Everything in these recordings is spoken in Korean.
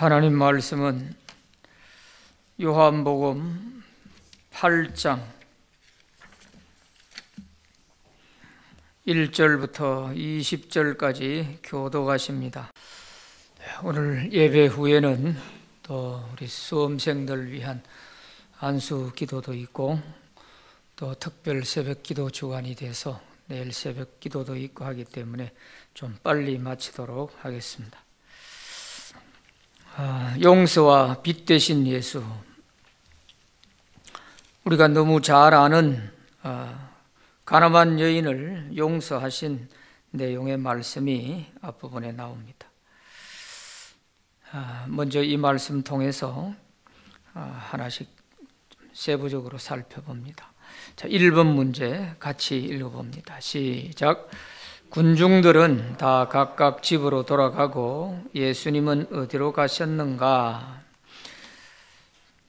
하나님 말씀은 요한복음 8장 1절부터 20절까지 교독하십니다. 오늘 예배 후에는 또 우리 수험생들 위한 안수 기도도 있고 또 특별 새벽 기도 주간이 돼서 내일 새벽 기도도 있고 하기 때문에 좀 빨리 마치도록 하겠습니다. 용서와 빛 되신 예수, 우리가 너무 잘 아는 가나안 여인을 용서하신 내용의 말씀이 앞부분에 나옵니다. 먼저 이 말씀 통해서 하나씩 세부적으로 살펴봅니다. 자, 1번 문제 같이 읽어봅니다. 시작. 군중들은 다 각각 집으로 돌아가고 예수님은 어디로 가셨는가?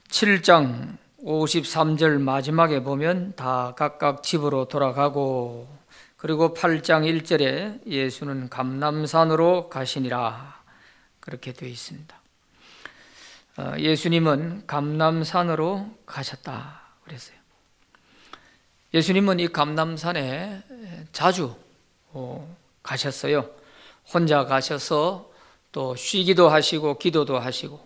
7장 53절 마지막에 보면 다 각각 집으로 돌아가고, 그리고 8장 1절에 예수는 감람산으로 가시니라, 그렇게 되어 있습니다. 예수님은 감람산으로 가셨다 그랬어요. 예수님은 이 감람산에 자주 가셨어요. 혼자 가셔서 또 쉬기도 하시고 기도도 하시고,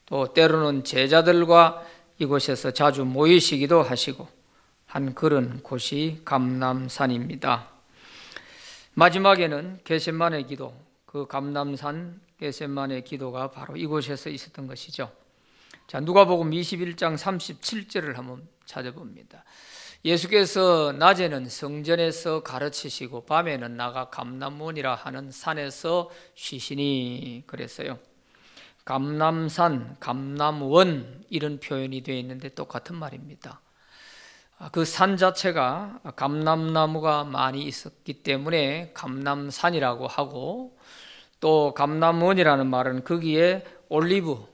또 때로는 제자들과 이곳에서 자주 모이시기도 하시고 한 그런 곳이 감람산입니다. 마지막에는 겟세마네 기도, 그 감람산 겟세마네 기도가 바로 이곳에서 있었던 것이죠. 자, 누가복음 21장 37절을 한번 찾아봅니다. 예수께서 낮에는 성전에서 가르치시고 밤에는 나가 감람원이라 하는 산에서 쉬시니, 그랬어요. 감람산, 감람원 이런 표현이 되어 있는데 똑같은 말입니다. 그 산 자체가 감람나무가 많이 있었기 때문에 감람산이라고 하고, 또 감람원이라는 말은 거기에 올리브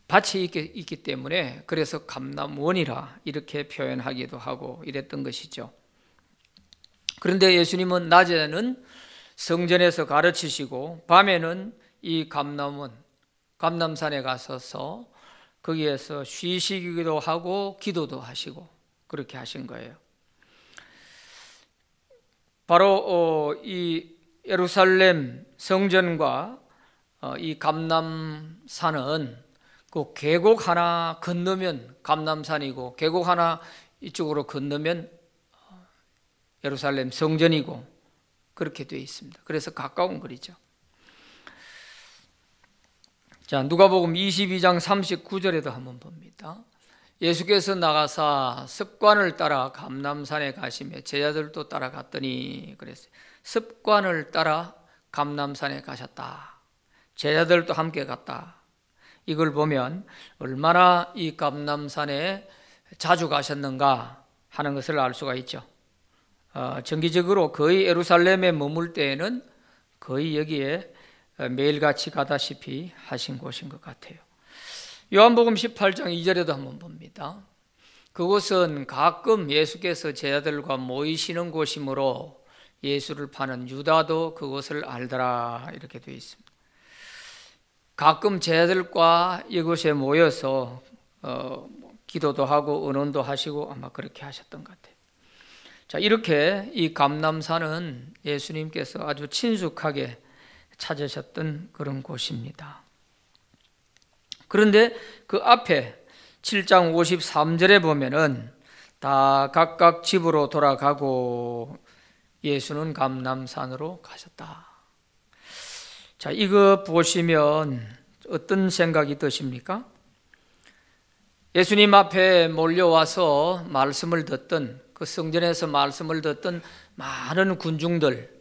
밭이 있기 때문에 그래서 감람원이라 이렇게 표현하기도 하고 이랬던 것이죠. 그런데 예수님은 낮에는 성전에서 가르치시고 밤에는 이 감람원, 감람산에 가셔서 거기에서 쉬시기도 하고 기도도 하시고 그렇게 하신 거예요. 바로 이 예루살렘 성전과 이 감람산은 그 계곡 하나 건너면 감람산이고, 계곡 하나 이쪽으로 건너면 예루살렘 성전이고, 그렇게 되어 있습니다. 그래서 가까운 거리죠. 자, 누가복음 22장 39절에도 한번 봅니다. 예수께서 나가사 습관을 따라 감람산에 가시며 제자들도 따라갔더니, 그랬어요. 습관을 따라 감람산에 가셨다. 제자들도 함께 갔다. 이걸 보면 얼마나 이 감람산에 자주 가셨는가 하는 것을 알 수가 있죠. 정기적으로 거의 예루살렘에 머물 때에는 거의 여기에 매일같이 가다시피 하신 곳인 것 같아요. 요한복음 18장 2절에도 한번 봅니다. 그곳은 가끔 예수께서 제자들과 모이시는 곳이므로 예수를 파는 유다도 그곳을 알더라, 이렇게 되어 있습니다. 가끔 제자들과 이곳에 모여서 기도도 하고 언언도 하시고 아마 그렇게 하셨던 것 같아요. 자, 이렇게 이 감람산은 예수님께서 아주 친숙하게 찾으셨던 그런 곳입니다. 그런데 그 앞에 7장 53절에 보면은 다 각각 집으로 돌아가고 예수는 감람산으로 가셨다. 자, 이거 보시면 어떤 생각이 드십니까? 예수님 앞에 몰려와서 말씀을 듣던, 그 성전에서 말씀을 듣던 많은 군중들,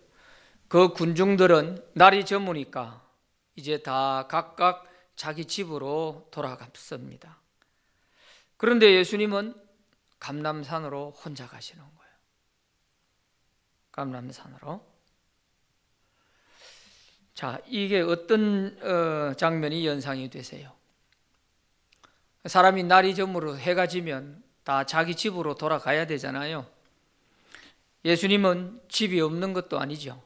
그 군중들은 날이 저무니까 이제 다 각각 자기 집으로 돌아갔습니다. 그런데 예수님은 감람산으로 혼자 가시는 거예요. 감람산으로. 자, 이게 어떤 장면이 연상이 되세요? 사람이 날이 저물어 해가 지면 다 자기 집으로 돌아가야 되잖아요. 예수님은 집이 없는 것도 아니죠.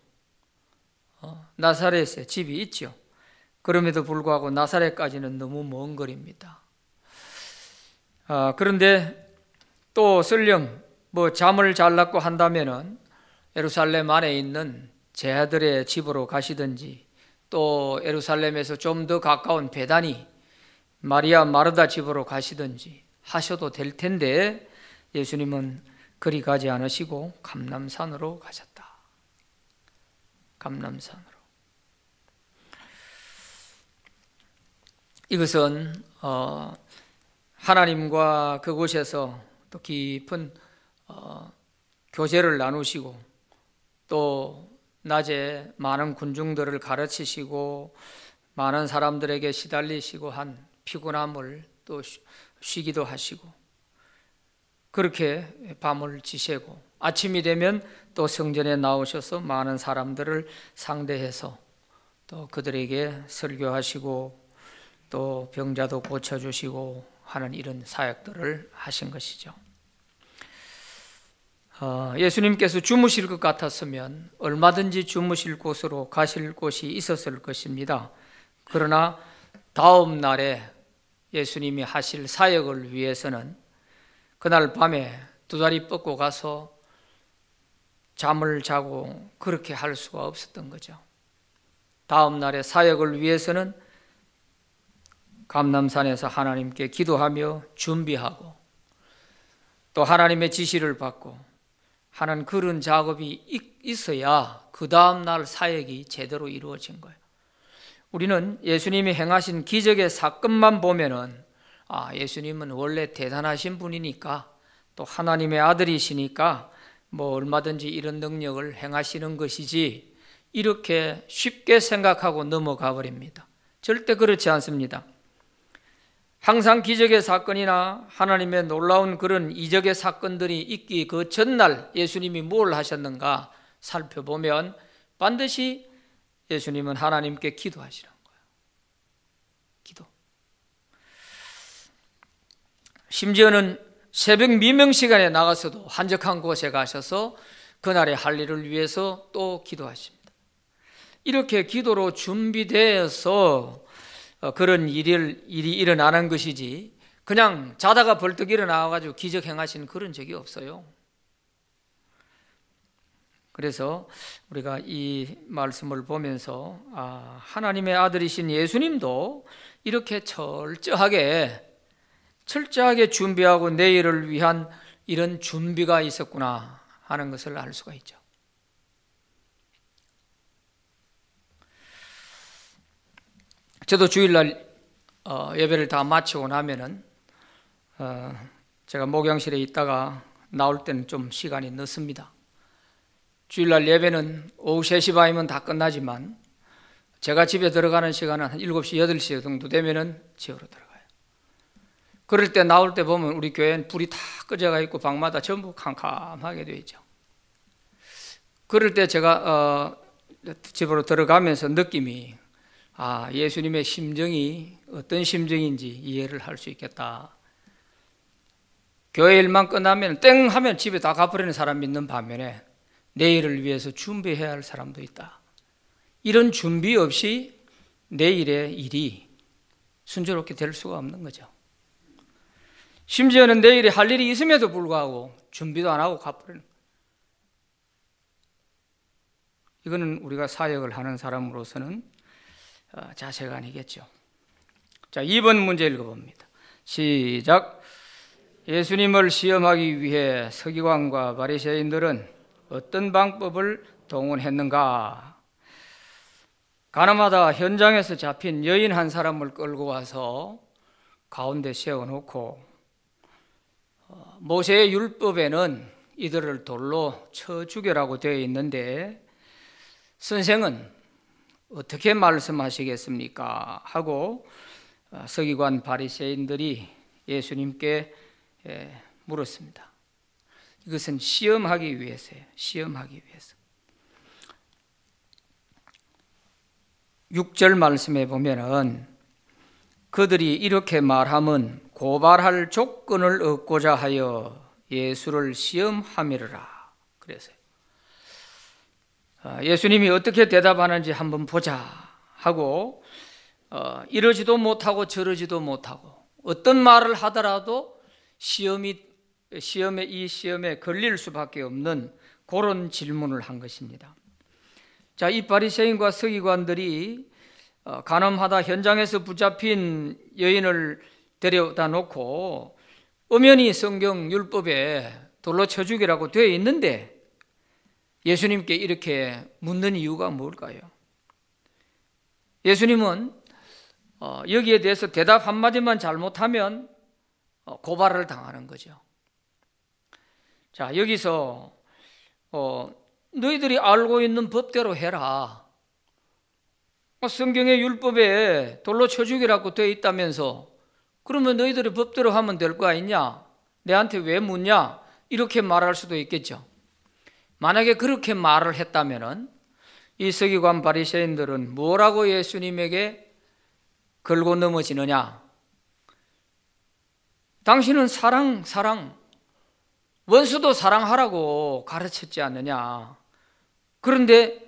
나사렛에 집이 있죠. 그럼에도 불구하고 나사렛까지는 너무 먼 거리입니다. 그런데 또 설령 잠을 잘랐고 한다면은 예루살렘 안에 있는 제 아들의 집으로 가시든지, 또 예루살렘에서 좀 더 가까운 베다니 마리아 마르다 집으로 가시든지 하셔도 될 텐데, 예수님은 그리 가지 않으시고 감람산으로 가셨다. 감람산으로. 이것은 하나님과 그곳에서 또 깊은 교제를 나누시고, 또 낮에 많은 군중들을 가르치시고 많은 사람들에게 시달리시고 한 피곤함을 또 쉬기도 하시고, 그렇게 밤을 지새고 아침이 되면 또 성전에 나오셔서 많은 사람들을 상대해서 또 그들에게 설교하시고 또 병자도 고쳐주시고 하는 이런 사역들을 하신 것이죠. 예수님께서 주무실 것 같았으면 얼마든지 주무실 곳으로 가실 곳이 있었을 것입니다. 그러나 다음 날에 예수님이 하실 사역을 위해서는 그날 밤에 두 다리 뻗고 가서 잠을 자고 그렇게 할 수가 없었던 거죠. 다음 날의 사역을 위해서는 감람산에서 하나님께 기도하며 준비하고 또 하나님의 지시를 받고 하는 그런 작업이 있어야 그 다음 날 사역이 제대로 이루어진 거예요. 우리는 예수님이 행하신 기적의 사건만 보면은 예수님은 원래 대단하신 분이니까, 또 하나님의 아들이시니까 얼마든지 이런 능력을 행하시는 것이지, 이렇게 쉽게 생각하고 넘어가 버립니다. 절대 그렇지 않습니다. 항상 기적의 사건이나 하나님의 놀라운 그런 이적의 사건들이 있기 그 전날 예수님이 뭘 하셨는가 살펴보면 반드시 예수님은 하나님께 기도하시는 거예요. 기도. 심지어는 새벽 미명 시간에 나가서도 한적한 곳에 가셔서 그날의 할 일을 위해서 또 기도하십니다. 이렇게 기도로 준비되어서 그런 일이 일어나는 것이지, 그냥 자다가 벌떡 일어나가지고 기적 행하신 그런 적이 없어요. 그래서 우리가 이 말씀을 보면서 하나님의 아들이신 예수님도 이렇게 철저하게 준비하고 내일을 위한 이런 준비가 있었구나 하는 것을 알 수가 있죠. 저도 주일날 예배를 다 마치고 나면은 제가 목양실에 있다가 나올 때는 좀 시간이 늦습니다. 주일날 예배는 오후 3시 반이면 다 끝나지만 제가 집에 들어가는 시간은 한 7시, 8시 정도 되면은 집으로 들어가요. 그럴 때 나올 때 보면 우리 교회는 불이 다 꺼져가 있고 방마다 전부 캄캄하게 되어 있죠. 그럴 때 제가 집으로 들어가면서 느낌이 예수님의 심정이 어떤 심정인지 이해를 할 수 있겠다. 교회 일만 끝나면 땡 하면 집에 다 가버리는 사람이 있는 반면에 내일을 위해서 준비해야 할 사람도 있다. 이런 준비 없이 내일의 일이 순조롭게 될 수가 없는 거죠. 심지어는 내일에 할 일이 있음에도 불구하고 준비도 안 하고 가버리는 거예요. 이거는 우리가 사역을 하는 사람으로서는 자세가 아니겠죠. 자, 2번 문제 읽어봅니다. 시작. 예수님을 시험하기 위해 서기관과 바리새인들은 어떤 방법을 동원했는가? 가나마다 현장에서 잡힌 여인 한 사람을 끌고 와서 가운데 세워놓고 모세의 율법에는 이들을 돌로 쳐 죽여라고 되어 있는데 선생은 어떻게 말씀하시겠습니까? 하고 서기관 바리새인들이 예수님께 물었습니다. 이것은 시험하기 위해서예요. 시험하기 위해서. 6절 말씀에 보면은 그들이 이렇게 말함은 고발할 조건을 얻고자 하여 예수를 시험함이라 그래서요. 예수님이 어떻게 대답하는지 한번 보자 하고 이러지도 못하고 저러지도 못하고 어떤 말을 하더라도 시험에 걸릴 수밖에 없는 그런 질문을 한 것입니다. 자, 이 바리새인과 서기관들이 간음하다 현장에서 붙잡힌 여인을 데려다 놓고 엄연히 성경 율법에 돌로 쳐 죽이라고 되어 있는데 예수님께 이렇게 묻는 이유가 뭘까요? 예수님은 여기에 대해서 대답 한마디만 잘못하면 고발을 당하는 거죠. 자, 여기서 너희들이 알고 있는 법대로 해라. 성경의 율법에 돌로 쳐 죽이라고 되어 있다면서 그러면 너희들이 법대로 하면 될 거 아니냐? 내한테 왜 묻냐? 이렇게 말할 수도 있겠죠. 만약에 그렇게 말을 했다면은 이 서기관 바리새인들은 뭐라고 예수님에게 걸고 넘어지느냐? 당신은 사랑, 원수도 사랑하라고 가르쳤지 않느냐? 그런데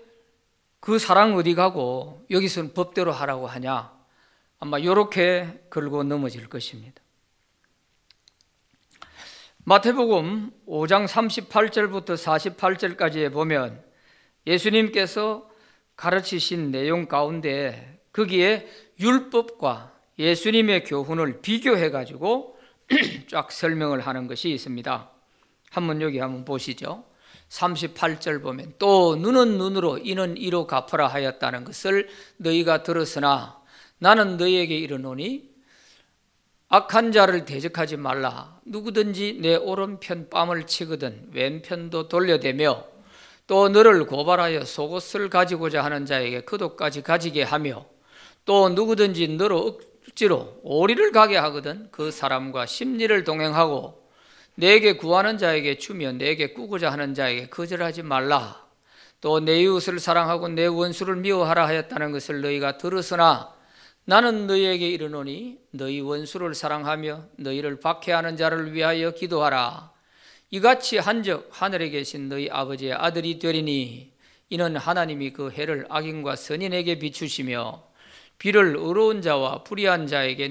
그 사랑 어디 가고 여기서는 법대로 하라고 하냐? 아마 이렇게 걸고 넘어질 것입니다. 마태복음 5장 38절부터 48절까지에 보면 예수님께서 가르치신 내용 가운데 거기에 율법과 예수님의 교훈을 비교해 가지고 쫙 설명을 하는 것이 있습니다. 한번 보시죠. 38절 보면 또 눈은 눈으로 이는 이로 갚으라 하였다는 것을 너희가 들었으나 나는 너희에게 이르노니 악한 자를 대적하지 말라. 누구든지 내 오른편 뺨을 치거든 왼편도 돌려대며 또 너를 고발하여 속옷을 가지고자 하는 자에게 그옷까지 가지게 하며 또 누구든지 너로 억지로 오리를 가게 하거든 그 사람과 심리를 동행하고 내게 구하는 자에게 주며 내게 꾸고자 하는 자에게 거절하지 말라. 또 내 이웃을 사랑하고 내 원수를 미워하라 하였다는 것을 너희가 들었으나 나는 너희에게 이르노니 너희 원수를 사랑하며 너희를 박해하는 자를 위하여 기도하라. 이같이 한즉 하늘에 계신 너희 아버지의 아들이 되리니 이는 하나님이 그 해를 악인과 선인에게 비추시며 비를 의로운 자와 불의한 자에게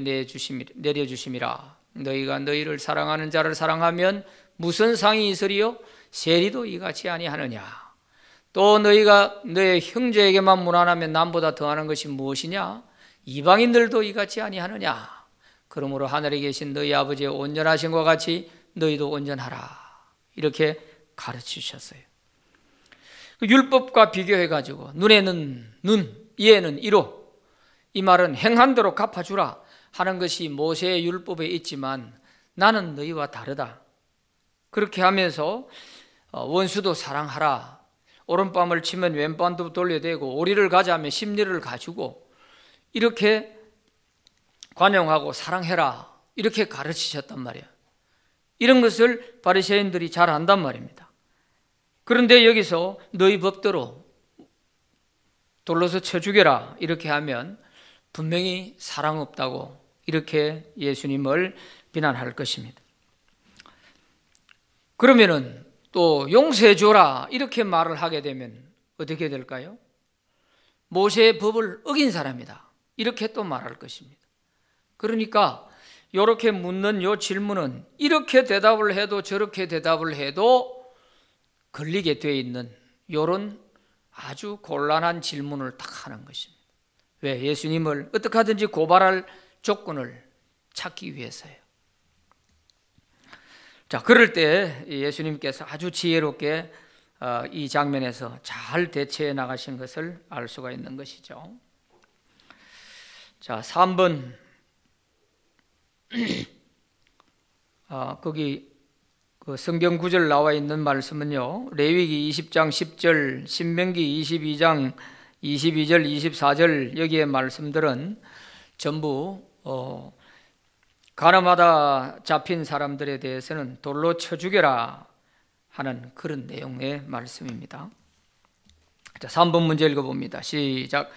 내려주심이라. 너희가 너희를 사랑하는 자를 사랑하면 무슨 상이 있으리요? 세리도 이같이 아니하느냐? 또 너희가 너의 형제에게만 무난하면 남보다 더하는 것이 무엇이냐? 이방인들도 이같이 아니하느냐? 그러므로 하늘에 계신 너희 아버지의 온전하신 것 같이 너희도 온전하라. 이렇게 가르치셨어요. 율법과 비교해가지고 눈에는 눈, 이에는 이로, 이 말은 행한 대로 갚아주라 하는 것이 모세의 율법에 있지만 나는 너희와 다르다. 그렇게 하면서 원수도 사랑하라. 오른뺨을 치면 왼뺨도 돌려대고 오리를 가자면 심리를 가지고 이렇게 관용하고 사랑해라 이렇게 가르치셨단 말이에요. 이런 것을 바리새인들이 잘 안단 말입니다. 그런데 여기서 너희 법대로 돌로서 쳐 죽여라 이렇게 하면 분명히 사랑 없다고 이렇게 예수님을 비난할 것입니다. 그러면은 또 용서해 줘라 이렇게 말을 하게 되면 어떻게 될까요? 모세의 법을 어긴 사람이다 이렇게 또 말할 것입니다. 그러니까 이렇게 묻는 이 질문은 이렇게 대답을 해도 저렇게 대답을 해도 걸리게 되어 있는 이런 아주 곤란한 질문을 딱 하는 것입니다. 왜? 예수님을 어떻게 하든지 고발할 조건을 찾기 위해서요. 자, 그럴 때 예수님께서 아주 지혜롭게 이 장면에서 잘 대처해 나가신 것을 알 수가 있는 것이죠. 자, 3번 거기 그 성경 구절 나와 있는 말씀은요. 레위기 20장 10절, 신명기 22장 22절, 24절 여기에 말씀들은 전부 간음하다 잡힌 사람들에 대해서는 돌로 쳐 죽여라 하는 그런 내용의 말씀입니다. 자, 3번 문제 읽어봅니다. 시작.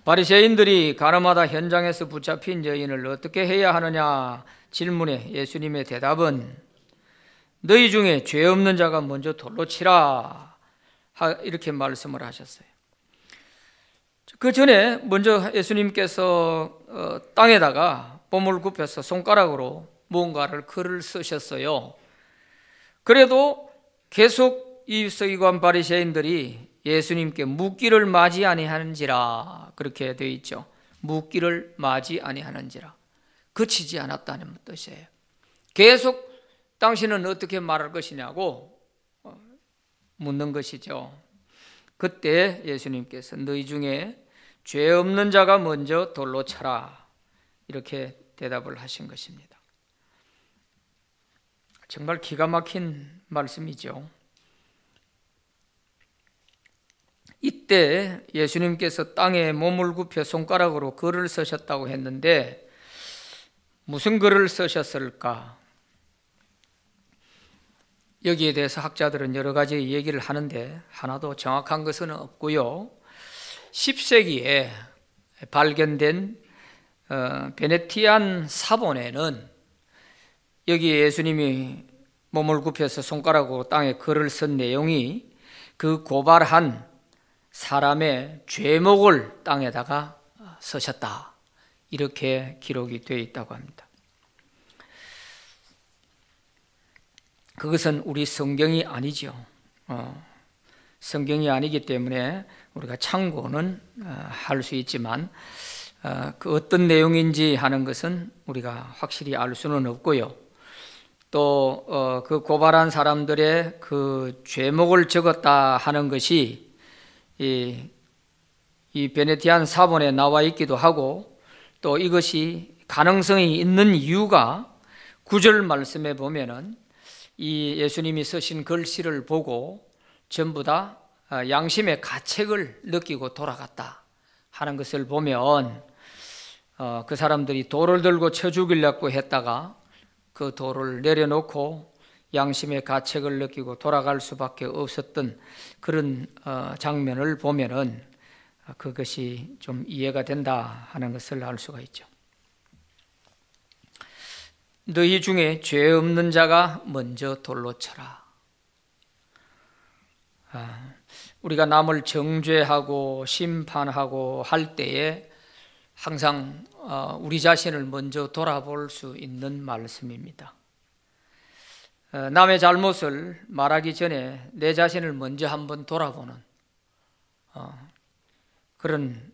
바리새인들이 간음하다 현장에서 붙잡힌 여인을 어떻게 해야 하느냐 질문에 예수님의 대답은 너희 중에 죄 없는 자가 먼저 돌로 치라 이렇게 말씀을 하셨어요. 그 전에 먼저 예수님께서 땅에다가 몸을 굽혀서 손가락으로 무언가를 글을 쓰셨어요. 그래도 계속 이 서기관 바리새인들이 예수님께 묻기를 마지 아니하는지라, 그렇게 되어 있죠. 묻기를 마지 아니하는지라, 그치지 않았다는 뜻이에요. 계속 당신은 어떻게 말할 것이냐고 묻는 것이죠. 그때 예수님께서 너희 중에 죄 없는 자가 먼저 돌로 쳐라, 이렇게 대답을 하신 것입니다. 정말 기가 막힌 말씀이죠. 이때 예수님께서 땅에 몸을 굽혀 손가락으로 글을 쓰셨다고 했는데 무슨 글을 쓰셨을까? 여기에 대해서 학자들은 여러 가지 얘기를 하는데 하나도 정확한 것은 없고요. 10세기에 발견된 베네티안 사본에는 여기 예수님이 몸을 굽혀서 손가락으로 땅에 글을 쓴 내용이 그 고발한 사람의 죄목을 땅에다가 쓰셨다, 이렇게 기록이 되어 있다고 합니다. 그것은 우리 성경이 아니죠. 성경이 아니기 때문에 우리가 참고는 할 수 있지만 그 어떤 내용인지 하는 것은 우리가 확실히 알 수는 없고요. 또 그 고발한 사람들의 그 죄목을 적었다 하는 것이 이 베네티안 사본에 나와 있기도 하고, 또 이것이 가능성이 있는 이유가 9절 말씀에 보면은 이 예수님이 쓰신 글씨를 보고 전부 다 양심의 가책을 느끼고 돌아갔다 하는 것을 보면 그 사람들이 돌을 들고 쳐 죽이려고 했다가 그 돌을 내려놓고 양심의 가책을 느끼고 돌아갈 수밖에 없었던 그런 장면을 보면은 그것이 좀 이해가 된다 하는 것을 알 수가 있죠. 너희 중에 죄 없는 자가 먼저 돌로 쳐라. 우리가 남을 정죄하고 심판하고 할 때에 항상 우리 자신을 먼저 돌아볼 수 있는 말씀입니다. 남의 잘못을 말하기 전에 내 자신을 먼저 한번 돌아보는 그런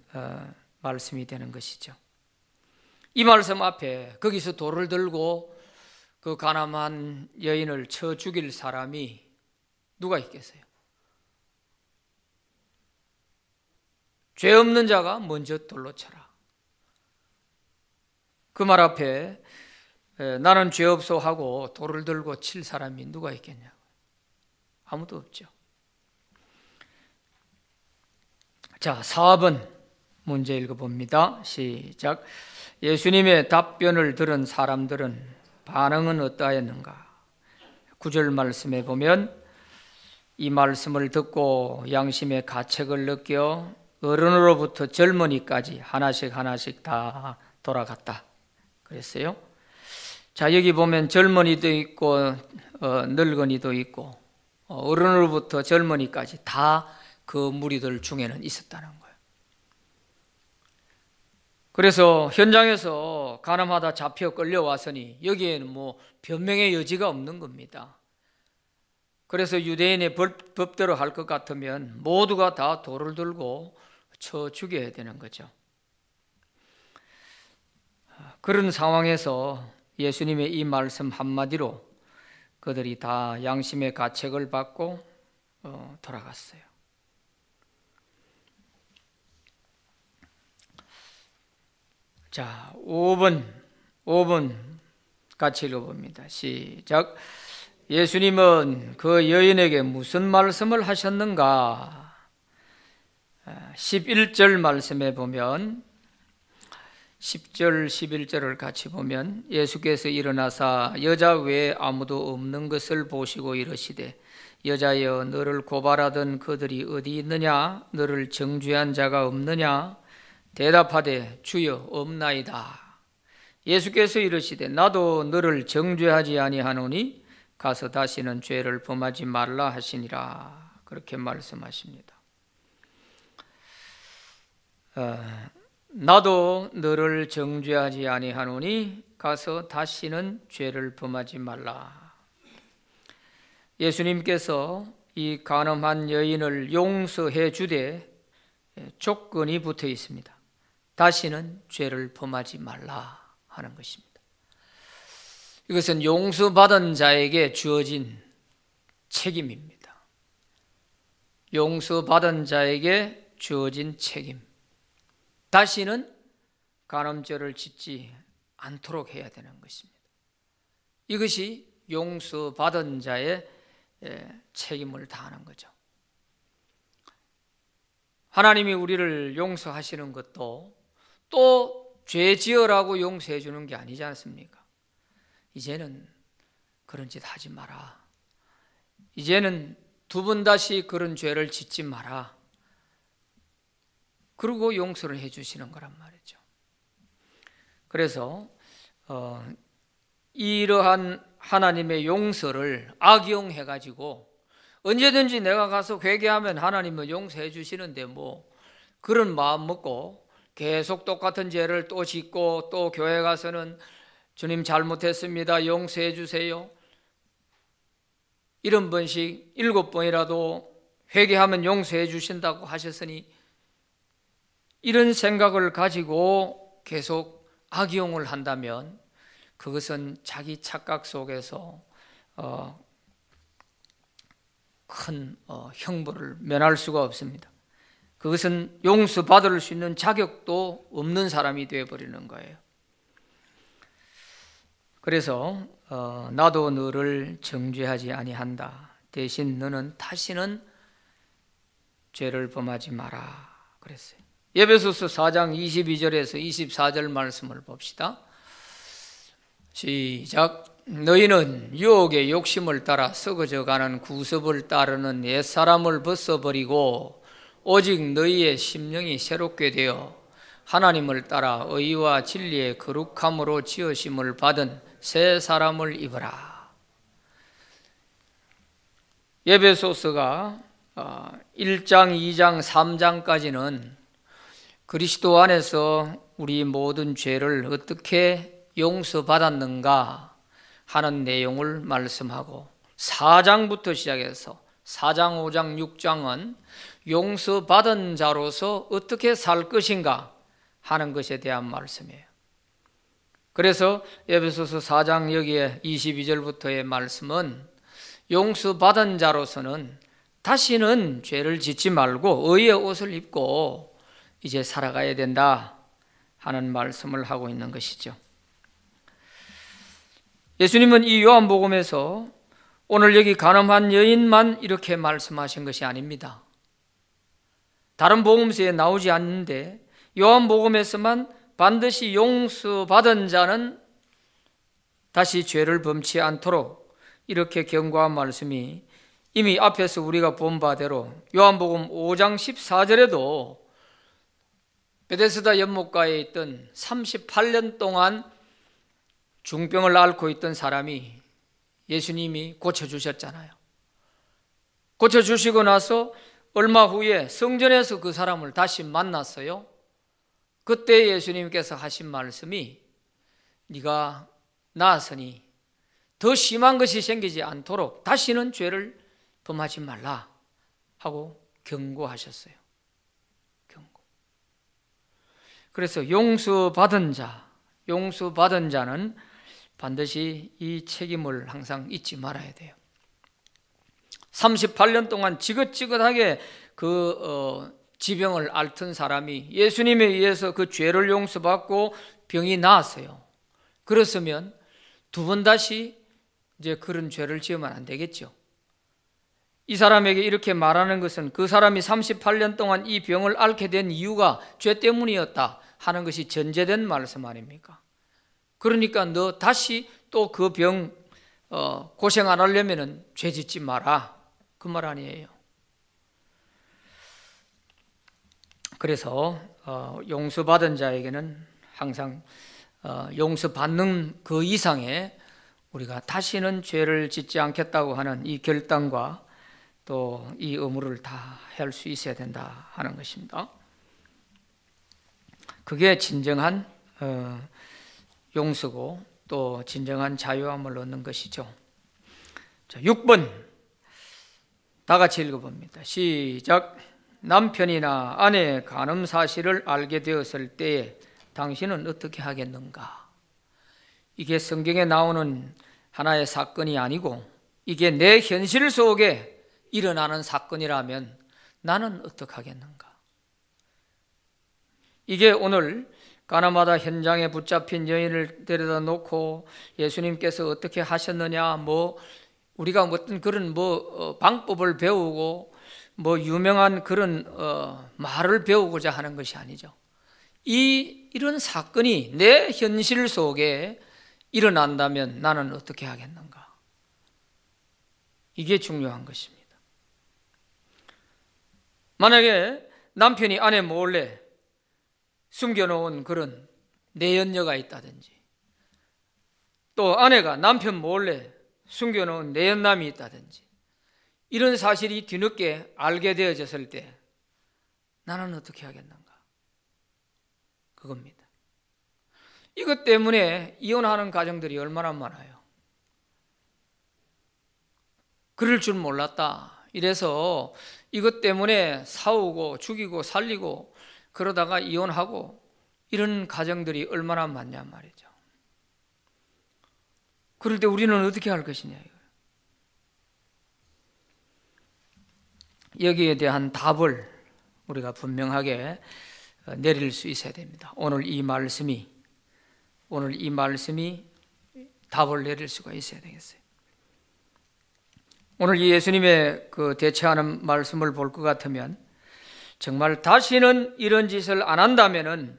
말씀이 되는 것이죠. 이 말씀 앞에 거기서 돌을 들고 그 가늠한 여인을 쳐 죽일 사람이 누가 있겠어요? 죄 없는 자가 먼저 돌로 쳐라. 그 말 앞에 나는 죄 없소 하고 돌을 들고 칠 사람이 누가 있겠냐고. 아무도 없죠. 자, 4번 문제 읽어봅니다. 시작. 예수님의 답변을 들은 사람들은 반응은 어떠했는가? 9절 말씀에 보면 이 말씀을 듣고 양심의 가책을 느껴 어른으로부터 젊은이까지 하나씩 다 돌아갔다 그랬어요. 자, 여기 보면 젊은이도 있고 늙은이도 있고 어른으로부터 젊은이까지 다 그 무리들 중에는 있었다는 거예요. 그래서 현장에서 가늠하다 잡혀 끌려왔으니 여기에는 뭐 변명의 여지가 없는 겁니다. 그래서 유대인의 법대로 할 것 같으면 모두가 다 돌을 들고 쳐 죽여야 되는 거죠. 그런 상황에서 예수님의 이 말씀 한마디로 그들이 다 양심의 가책을 받고 돌아갔어요. 자, 5번 같이 읽어봅니다. 시작. 예수님은 그 여인에게 무슨 말씀을 하셨는가? 11절 말씀에 보면 10절 11절을 같이 보면 예수께서 일어나사 여자 외에 아무도 없는 것을 보시고 이르시되 여자여 너를 고발하던 그들이 어디 있느냐? 너를 정죄한 자가 없느냐? 대답하되 주여 없나이다. 예수께서 이르시되 나도 너를 정죄하지 아니하노니 가서 다시는 죄를 범하지 말라 하시니라. 그렇게 말씀하십니다. 나도 너를 정죄하지 아니하노니 가서 다시는 죄를 범하지 말라. 예수님께서 이 간음한 여인을 용서해 주되 조건이 붙어 있습니다. 다시는 죄를 범하지 말라 하는 것입니다. 이것은 용서받은 자에게 주어진 책임입니다. 용서받은 자에게 주어진 책임. 다시는 간음죄를 짓지 않도록 해야 되는 것입니다. 이것이 용서받은 자의 책임을 다하는 거죠. 하나님이 우리를 용서하시는 것도 또 죄 지으라고 용서해 주는 게 아니지 않습니까? 이제는 그런 짓 하지 마라. 이제는 두 번 다시 그런 죄를 짓지 마라. 그리고 용서를 해 주시는 거란 말이죠. 그래서 이러한 하나님의 용서를 악용해 가지고 언제든지 내가 가서 회개하면 하나님은 용서해 주시는데 뭐 그런 마음 먹고 계속 똑같은 죄를 또 짓고 또 교회 가서는 주님 잘못했습니다. 용서해 주세요. 이런 번씩 7번이라도 회개하면 용서해 주신다고 하셨으니 이런 생각을 가지고 계속 악용을 한다면 그것은 자기 착각 속에서 큰 형벌을 면할 수가 없습니다. 그것은 용서받을 수 있는 자격도 없는 사람이 되어버리는 거예요. 그래서 나도 너를 정죄하지 아니한다. 대신 너는 다시는 죄를 범하지 마라 그랬어요. 에베소서 4장 22절에서 24절 말씀을 봅시다. 시작. 너희는 유혹의 욕심을 따라 썩어져가는 구습을 따르는 옛사람을 벗어버리고 오직 너희의 심령이 새롭게 되어 하나님을 따라 의와 진리의 거룩함으로 지으심을 받은 새 사람을 입으라. 에베소서가 1장, 2장, 3장까지는 그리스도 안에서 우리 모든 죄를 어떻게 용서받았는가 하는 내용을 말씀하고 4장부터 시작해서 4장, 5장, 6장은 용서받은 자로서 어떻게 살 것인가 하는 것에 대한 말씀이에요. 그래서 에베소서 4장 여기에 22절부터의 말씀은 용서받은 자로서는 다시는 죄를 짓지 말고 의의 옷을 입고 이제 살아가야 된다 하는 말씀을 하고 있는 것이죠. 예수님은 이 요한복음에서 오늘 여기 간음한 여인만 이렇게 말씀하신 것이 아닙니다. 다른 복음서에 나오지 않는데 요한복음에서만 반드시 용서받은 자는 다시 죄를 범치 않도록 이렇게 경고한 말씀이 이미 앞에서 우리가 본 바대로 요한복음 5장 14절에도 베데스다 연못가에 있던 38년 동안 중병을 앓고 있던 사람이 예수님이 고쳐주셨잖아요. 고쳐주시고 나서 얼마 후에 성전에서 그 사람을 다시 만났어요. 그때 예수님께서 하신 말씀이 네가 나았으니 더 심한 것이 생기지 않도록 다시는 죄를 범하지 말라 하고 경고하셨어요. 경고. 그래서 용서받은 자는 반드시 이 책임을 항상 잊지 말아야 돼요. 38년 동안 지긋지긋하게 지병을 앓던 사람이 예수님에 의해서 그 죄를 용서받고 병이 나았어요. 그렇으면 두 번 다시 이제 그런 죄를 지으면 안 되겠죠. 이 사람에게 이렇게 말하는 것은 그 사람이 38년 동안 이 병을 앓게 된 이유가 죄 때문이었다 하는 것이 전제된 말씀 아닙니까? 그러니까 너 다시 또 그 병 고생 안 하려면 죄 짓지 마라 그 말 아니에요. 그래서 용서받은 자에게는 항상 용서받는 그 이상의 우리가 다시는 죄를 짓지 않겠다고 하는 이 결단과 또 이 의무를 다 할 수 있어야 된다 하는 것입니다. 그게 진정한 용서고 또 진정한 자유함을 얻는 것이죠. 자, 6번 다 같이 읽어봅니다. 시작. 남편이나 아내의 간음 사실을 알게 되었을 때에 당신은 어떻게 하겠는가? 이게 성경에 나오는 하나의 사건이 아니고 이게 내 현실 속에 일어나는 사건이라면 나는 어떻게 하겠는가? 이게 오늘 가나마다 현장에 붙잡힌 여인을 데려다 놓고 예수님께서 어떻게 하셨느냐, 우리가 어떤 그런 방법을 배우고 유명한 그런 말을 배우고자 하는 것이 아니죠. 이런 사건이 내 현실 속에 일어난다면 나는 어떻게 하겠는가? 이게 중요한 것입니다. 만약에 남편이 아내 몰래 숨겨놓은 그런 내연녀가 있다든지 또 아내가 남편 몰래 숨겨놓은 내연남이 있다든지 이런 사실이 뒤늦게 알게 되어졌을 때 나는 어떻게 하겠는가? 그겁니다. 이것 때문에 이혼하는 가정들이 얼마나 많아요. 그럴 줄 몰랐다. 이래서 이것 때문에 싸우고 죽이고 살리고 그러다가 이혼하고 이런 가정들이 얼마나 많냐 말이죠. 그럴 때 우리는 어떻게 할 것이냐. 여기에 대한 답을 우리가 분명하게 내릴 수 있어야 됩니다. 오늘 이 말씀이 답을 내릴 수가 있어야 되겠어요. 오늘 이 예수님의 그 대처하는 말씀을 볼 것 같으면 정말 다시는 이런 짓을 안 한다면은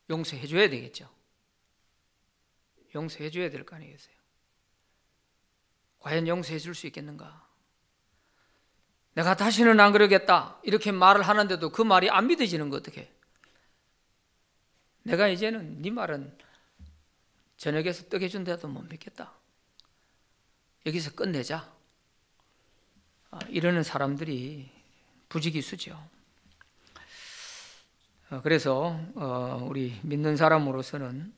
용서해 줘야 되겠죠. 용서해 줘야 될 거 아니겠어요? 과연 용서해 줄 수 있겠는가? 내가 다시는 안 그러겠다 이렇게 말을 하는데도 그 말이 안 믿어지는 거 어떡해? 내가 이제는 네 말은 저녁에서 떡 해준데도 못 믿겠다. 여기서 끝내자. 이러는 사람들이 부지기수죠. 그래서 우리 믿는 사람으로서는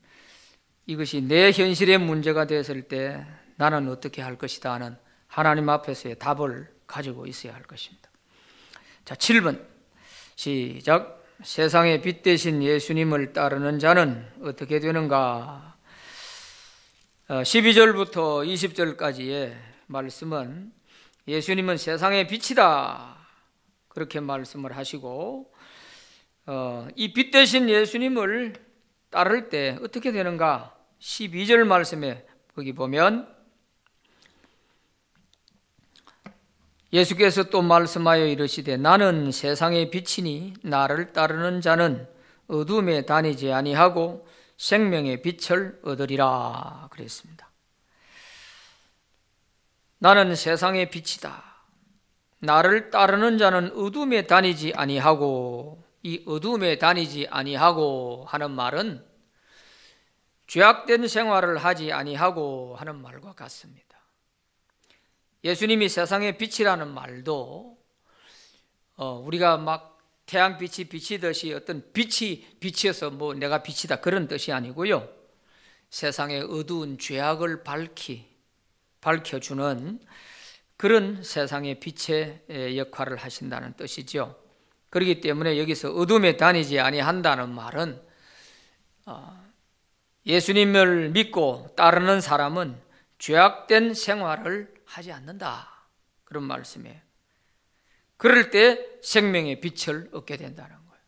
이것이 내 현실의 문제가 됐을 때 나는 어떻게 할 것이다 하는 하나님 앞에서의 답을 가지고 있어야 할 것입니다. 자, 7번 시작. 세상의 빛 대신 예수님을 따르는 자는 어떻게 되는가? 12절부터 20절까지의 말씀은 예수님은 세상의 빛이다 그렇게 말씀을 하시고 이 빛 대신 예수님을 따를 때 어떻게 되는가? 12절 말씀에 거기 보면 예수께서 또 말씀하여 이르시되 나는 세상의 빛이니 나를 따르는 자는 어둠에 다니지 아니하고 생명의 빛을 얻으리라 그랬습니다. 나는 세상의 빛이다. 나를 따르는 자는 어둠에 다니지 아니하고, 이 어둠에 다니지 아니하고 하는 말은 죄악된 생활을 하지 아니하고 하는 말과 같습니다. 예수님이 세상의 빛이라는 말도 우리가 막 태양빛이 비치듯이 어떤 빛이 비치어서 내가 빛이다 그런 뜻이 아니고요. 세상의 어두운 죄악을 밝혀주는 그런 세상의 빛의 역할을 하신다는 뜻이죠. 그렇기 때문에 여기서 어둠에 다니지 아니한다는 말은 예수님을 믿고 따르는 사람은 죄악된 생활을 하지 않는다 그런 말씀이에요. 그럴 때 생명의 빛을 얻게 된다는 거예요.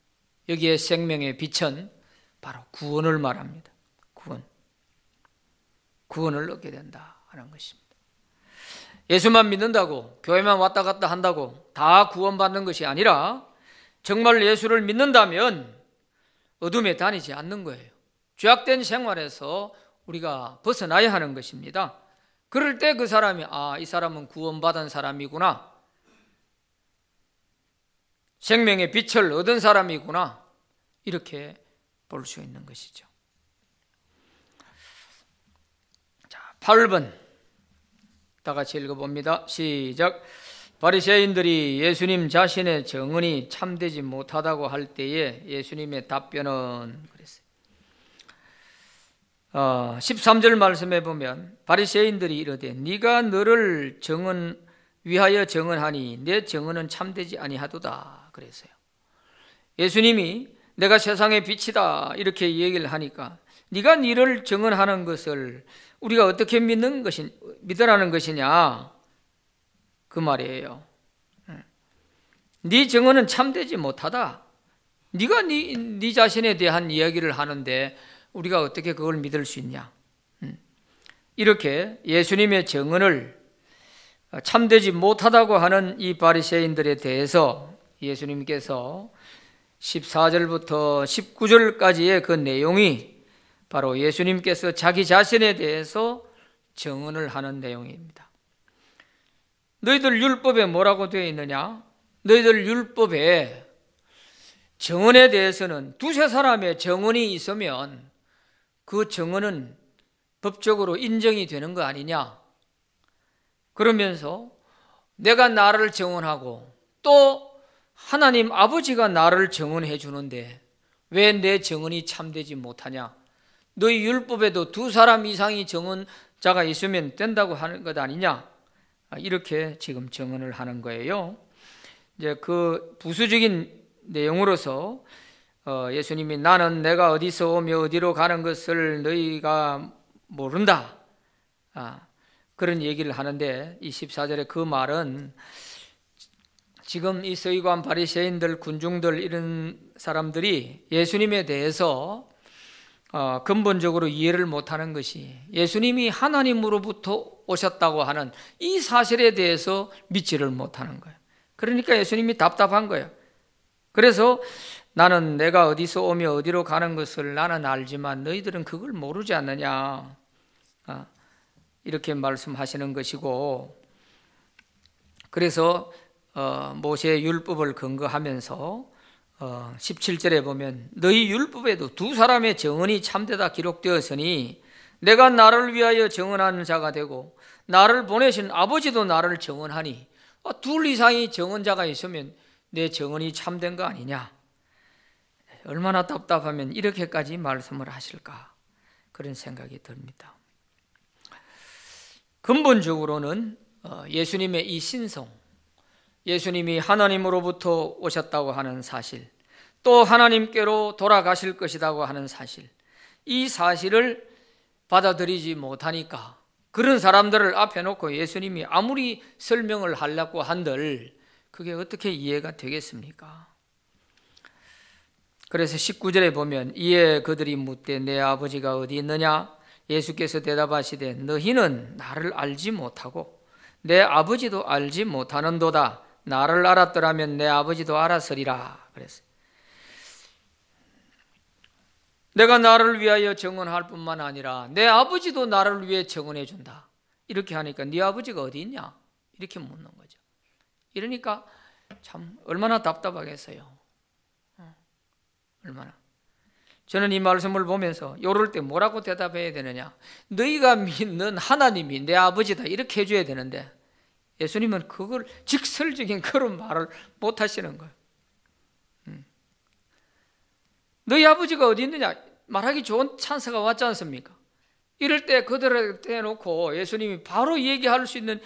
여기에 생명의 빛은 바로 구원을 말합니다. 구원을 얻게 된다 하는 것입니다. 예수만 믿는다고 교회만 왔다 갔다 한다고 다 구원받는 것이 아니라 정말 예수를 믿는다면 어둠에 다니지 않는 거예요. 죄악된 생활에서 우리가 벗어나야 하는 것입니다. 그럴 때 그 사람이 이 사람은 구원받은 사람이구나, 생명의 빛을 얻은 사람이구나 이렇게 볼 수 있는 것이죠. 자, 8번 다 같이 읽어봅니다. 시작. 바리새인들이 예수님 자신의 증언이 참되지 못하다고 할 때에 예수님의 답변은 그랬어요. 13절 말씀에 보면 바리새인들이 이르되 네가 너를 위하여 증언하니 내 증언은 참되지 아니하도다 그랬어요. 예수님이 내가 세상의 빛이다 이렇게 얘기를 하니까 네가 너를 증언하는 것을 우리가 어떻게 믿으라는 것이냐 그 말이에요. 네 증언은 참되지 못하다. 네가 네 자신에 대한 이야기를 하는데 우리가 어떻게 그걸 믿을 수 있냐. 이렇게 예수님의 증언을 참되지 못하다고 하는 이 바리새인들에 대해서 예수님께서 14절부터 19절까지의 그 내용이 바로 예수님께서 자기 자신에 대해서 증언을 하는 내용입니다. 너희들 율법에 뭐라고 되어 있느냐? 너희들 율법에 증언에 대해서는 두세 사람의 증언이 있으면 그 증언은 법적으로 인정이 되는 거 아니냐? 그러면서 내가 나를 증언하고 또 하나님 아버지가 나를 증언해 주는데 왜 내 증언이 참되지 못하냐? 너희 율법에도 두 사람 이상이 증언자가 있으면 된다고 하는 것 아니냐? 이렇게 지금 증언을 하는 거예요. 이제 그 부수적인 내용으로서 예수님이 나는 내가 어디서 오며 어디로 가는 것을 너희가 모른다. 그런 얘기를 하는데 이 14절의 그 말은 지금 이 서기관 바리새인들 군중들 이런 사람들이 예수님에 대해서 근본적으로 이해를 못하는 것이 예수님이 하나님으로부터 오셨다고 하는 이 사실에 대해서 믿지를 못하는 거예요. 그러니까 예수님이 답답한 거예요. 그래서 나는 내가 어디서 오며 어디로 가는 것을 나는 알지만 너희들은 그걸 모르지 않느냐 이렇게 말씀하시는 것이고, 그래서 모세의 율법을 근거하면서 17절에 보면 너희 율법에도 두 사람의 증언이 참되다 기록되었으니 내가 나를 위하여 증언하는 자가 되고 나를 보내신 아버지도 나를 증언하니 둘 이상의 증언자가 있으면 내 증언이 참된 거 아니냐. 얼마나 답답하면 이렇게까지 말씀을 하실까 그런 생각이 듭니다. 근본적으로는 예수님의 이 신성, 예수님이 하나님으로부터 오셨다고 하는 사실, 또 하나님께로 돌아가실 것이라고 하는 사실, 이 사실을 받아들이지 못하니까 그런 사람들을 앞에 놓고 예수님이 아무리 설명을 하려고 한들 그게 어떻게 이해가 되겠습니까? 그래서 19절에 보면 이에 그들이 묻되 내 아버지가 어디 있느냐? 예수께서 대답하시되 너희는 나를 알지 못하고 내 아버지도 알지 못하는도다. 나를 알았더라면 내 아버지도 알았으리라 그랬어요. 내가 나를 위하여 증언할 뿐만 아니라 내 아버지도 나를 위해 증언해 준다. 이렇게 하니까 네 아버지가 어디 있냐? 이렇게 묻는 거죠. 이러니까 참 얼마나 답답하겠어요. 얼마나. 저는 이 말씀을 보면서 이럴 때 뭐라고 대답해야 되느냐? 너희가 믿는 하나님이 내 아버지다 이렇게 해줘야 되는데 예수님은 그걸 직설적인 그런 말을 못 하시는 거예요. 너희 아버지가 어디 있느냐? 말하기 좋은 찬스가 왔지 않습니까? 이럴 때 그들을 대놓고 예수님이 바로 얘기할 수 있는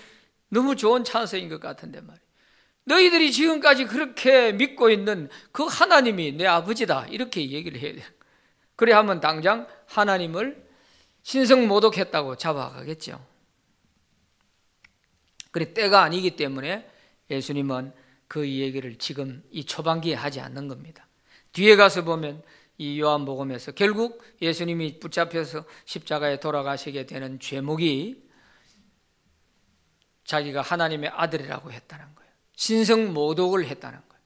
너무 좋은 찬스인 것 같은데 말이에요. 너희들이 지금까지 그렇게 믿고 있는 그 하나님이 내 아버지다 이렇게 얘기를 해야 돼요. 그래 하면 당장 하나님을 신성모독했다고 잡아가겠죠. 그래 때가 아니기 때문에 예수님은 그 얘기를 지금 이 초반기에 하지 않는 겁니다. 뒤에 가서 보면 이 요한복음에서 결국 예수님이 붙잡혀서 십자가에 돌아가시게 되는 죄목이 자기가 하나님의 아들이라고 했다는 거예요. 신성모독을 했다는 거예요.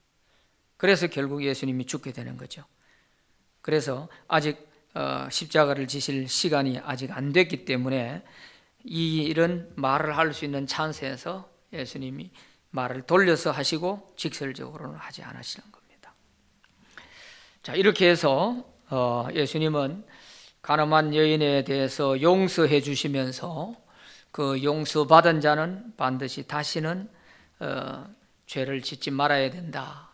그래서 결국 예수님이 죽게 되는 거죠. 그래서 아직 십자가를 지실 시간이 아직 안 됐기 때문에 이런 말을 할 수 있는 찬스에서 예수님이 말을 돌려서 하시고 직설적으로는 하지 않으시는 겁니다. 자, 이렇게 해서 예수님은 가늠한 여인에 대해서 용서해 주시면서 그 용서받은 자는 반드시 다시는 죄를 짓지 말아야 된다.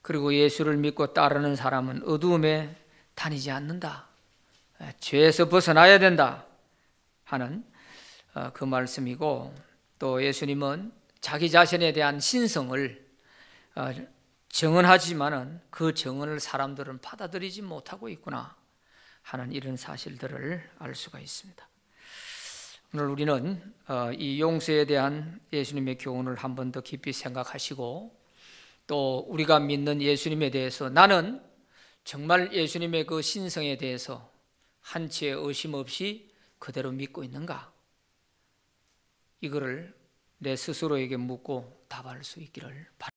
그리고 예수를 믿고 따르는 사람은 어두움에 다니지 않는다. 죄에서 벗어나야 된다 하는 그 말씀이고, 또 예수님은 자기 자신에 대한 신성을 정언하지만은 그 정언을 사람들은 받아들이지 못하고 있구나 하는 이런 사실들을 알 수가 있습니다. 오늘 우리는 이 용서에 대한 예수님의 교훈을 한 번 더 깊이 생각하시고, 또 우리가 믿는 예수님에 대해서 나는 정말 예수님의 그 신성에 대해서 한치의 의심 없이 그대로 믿고 있는가, 이거를 내 스스로에게 묻고 답할 수 있기를 바랍니다.